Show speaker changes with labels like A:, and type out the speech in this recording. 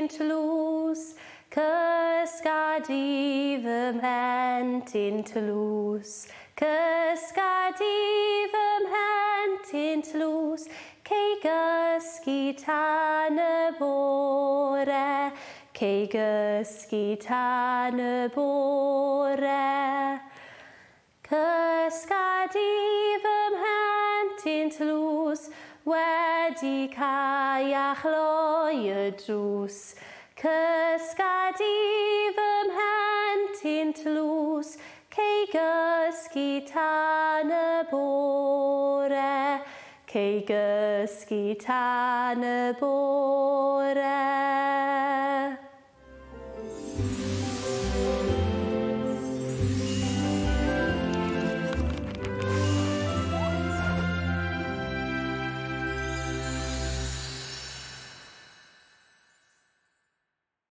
A: i'n tlws, cysgadi fy mhent i'n tlws, cysgadi fy mhent i'n tlws, cei gysgu tan y bore, cei gysgu tan y bore. Cysgadi fy mhent i'n tlws, wedi cael a chloi y drws. Cysgadi fy mhent i'n tlws, cei gysgu tan y bore, cei gysgu tan y bore.